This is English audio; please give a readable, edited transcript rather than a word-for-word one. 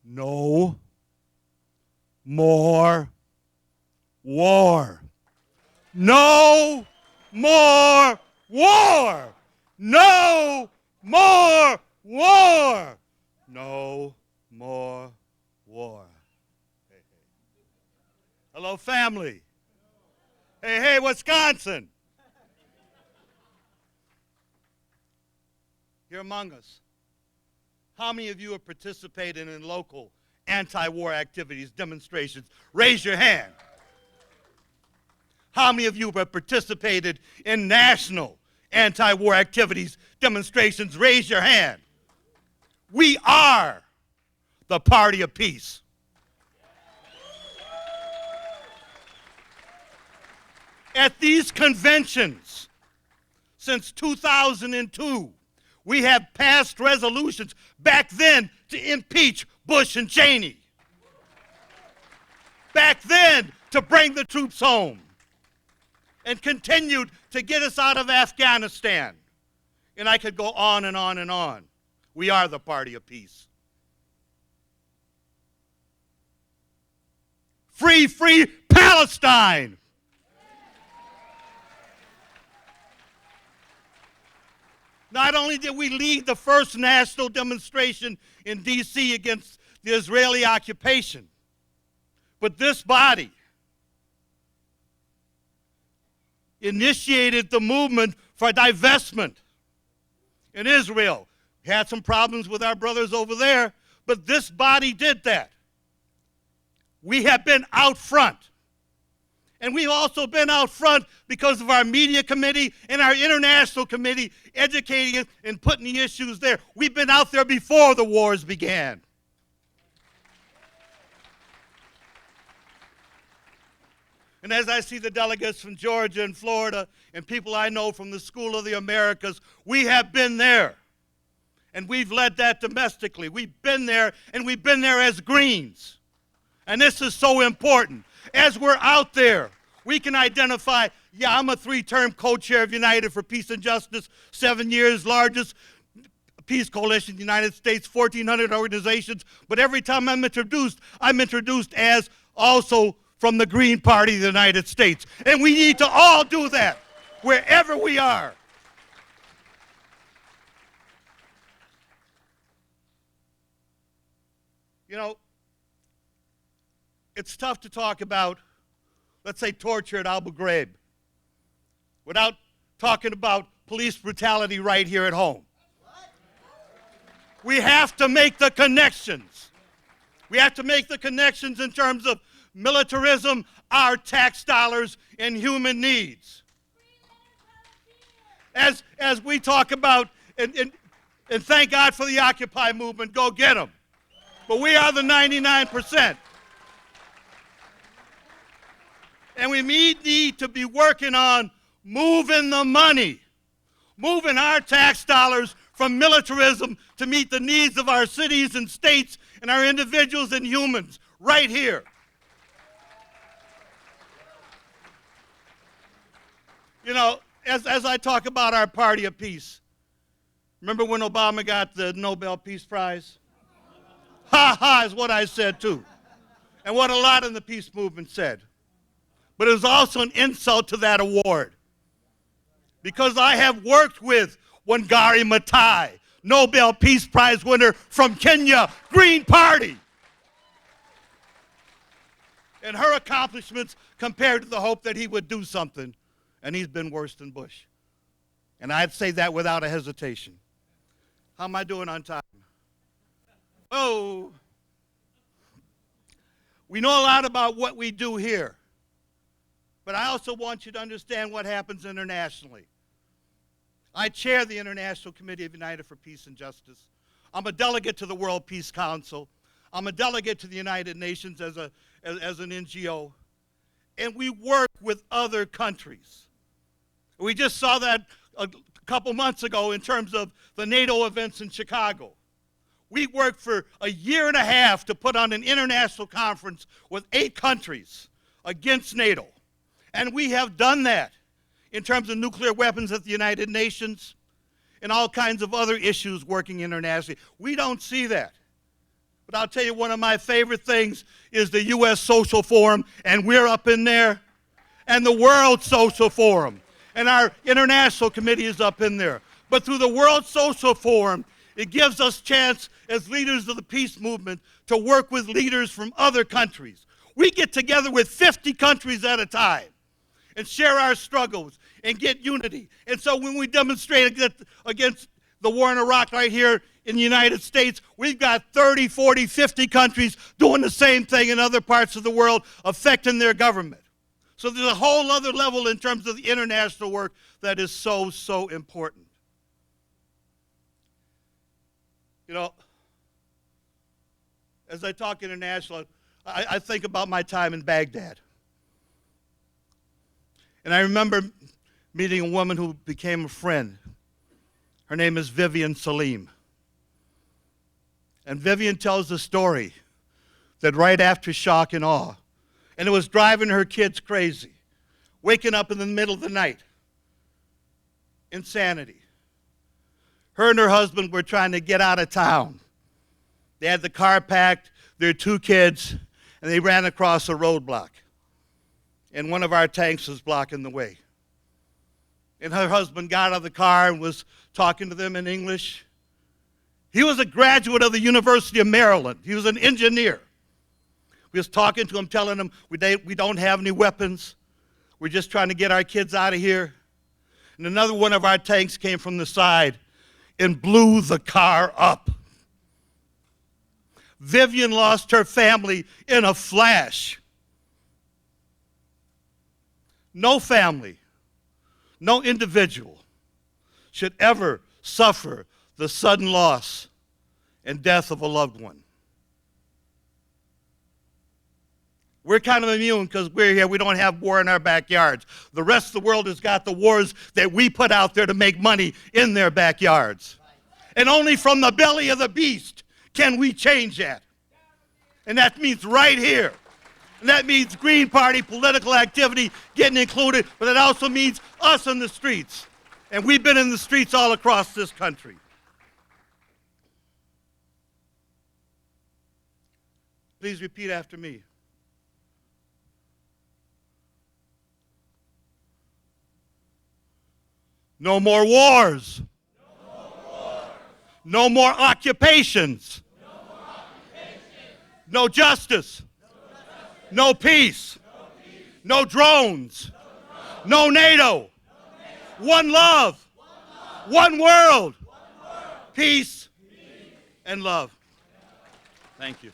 No more war. No more war. No more war. No more war. Hey, hey. Hello, family. Hey, hey, Wisconsin. Here among us, how many of you have participated in local anti-war activities, demonstrations? Raise your hand. How many of you have participated in national anti-war activities, demonstrations? Raise your hand. We are the party of peace. At these conventions, since 2002, we have passed resolutions back then to impeach Bush and Cheney. Back then to bring the troops home. And continued to get us out of Afghanistan. And I could go on and on and on. We are the party of peace. Free, free Palestine! Not only did we lead the first national demonstration in D.C. against the Israeli occupation, but this body initiated the movement for divestment in Israel. We had some problems with our brothers over there, but this body did that. We have been out front. And we've also been out front because of our media committee and our international committee educating us and putting the issues there. We've been out there before the wars began. And as I see the delegates from Georgia and Florida and people I know from the School of the Americas, we have been there. And we've led that domestically. We've been there, and we've been there as Greens. And this is so important. As we're out there, we can identify, yeah, I'm a 3-term co-chair of United for Peace and Justice, 7 years, largest peace coalition in the United States, 1,400 organizations. But every time I'm introduced as also from the Green Party of the United States. And we need to all do that, wherever we are. You know, it's tough to talk about, let's say, torture at Abu Ghraib without talking about police brutality right here at home. We have to make the connections. We have to make the connections in terms of militarism, our tax dollars, and human needs. As we talk about, and thank God for the Occupy movement, go get them. But we are the 99%. And we need to be working on moving the money, moving our tax dollars from militarism to meet the needs of our cities and states and our individuals and humans right here. You know, as I talk about our party of peace, remember when Obama got the Nobel Peace Prize? Ha ha is what I said too. And what a lot in the peace movement said. But it was also an insult to that award. Because I have worked with Wangari Maathai, Nobel Peace Prize winner from Kenya, Green Party. And her accomplishments compared to the hope that he would do something. And he's been worse than Bush. And I'd say that without a hesitation. How am I doing on time? Oh. We know a lot about what we do here. But I also want you to understand what happens internationally. I chair the International Committee of United for Peace and Justice. I'm a delegate to the World Peace Council. I'm a delegate to the United Nations as an NGO. And we work with other countries. We just saw that a couple months ago in terms of the NATO events in Chicago. We worked for a year and a half to put on an international conference with 8 countries against NATO. And we have done that in terms of nuclear weapons at the United Nations and all kinds of other issues working internationally. We don't see that. But I'll tell you, one of my favorite things is the U.S. Social Forum, and we're up in there, and the World Social Forum, and our International Committee is up in there. But through the World Social Forum, it gives us chance as leaders of the peace movement to work with leaders from other countries. We get together with 50 countries at a time and share our struggles and get unity. And so when we demonstrate against the war in Iraq right here in the United States, we've got 30, 40, 50 countries doing the same thing in other parts of the world, affecting their government. So there's a whole other level in terms of the international work that is so, so important. You know, as I talk international, I think about my time in Baghdad. And I remember meeting a woman who became a friend. Her name is Vivian Salim. And Vivian tells the story that right after shock and awe, and it was driving her kids crazy, waking up in the middle of the night, insanity. Her and her husband were trying to get out of town. They had the car packed, their 2 kids, and they ran across a roadblock. And one of our tanks was blocking the way. And her husband got out of the car and was talking to them in English. He was a graduate of the University of Maryland. He was an engineer. We was talking to him, telling him we don't have any weapons. We're just trying to get our kids out of here. And another one of our tanks came from the side and blew the car up. Vivian lost her family in a flash. No family, no individual should ever suffer the sudden loss and death of a loved one. We're kind of immune because we're here. We don't have war in our backyards. The rest of the world has got the wars that we put out there to make money in their backyards. And only from the belly of the beast can we change that. And that means right here. And that means Green Party political activity getting included, but it also means us in the streets. And we've been in the streets all across this country. Please repeat after me. No more wars. No more wars. No more occupations. No more occupations. No justice. No peace. No drones. No NATO. One love. One world. Peace and love. Thank you.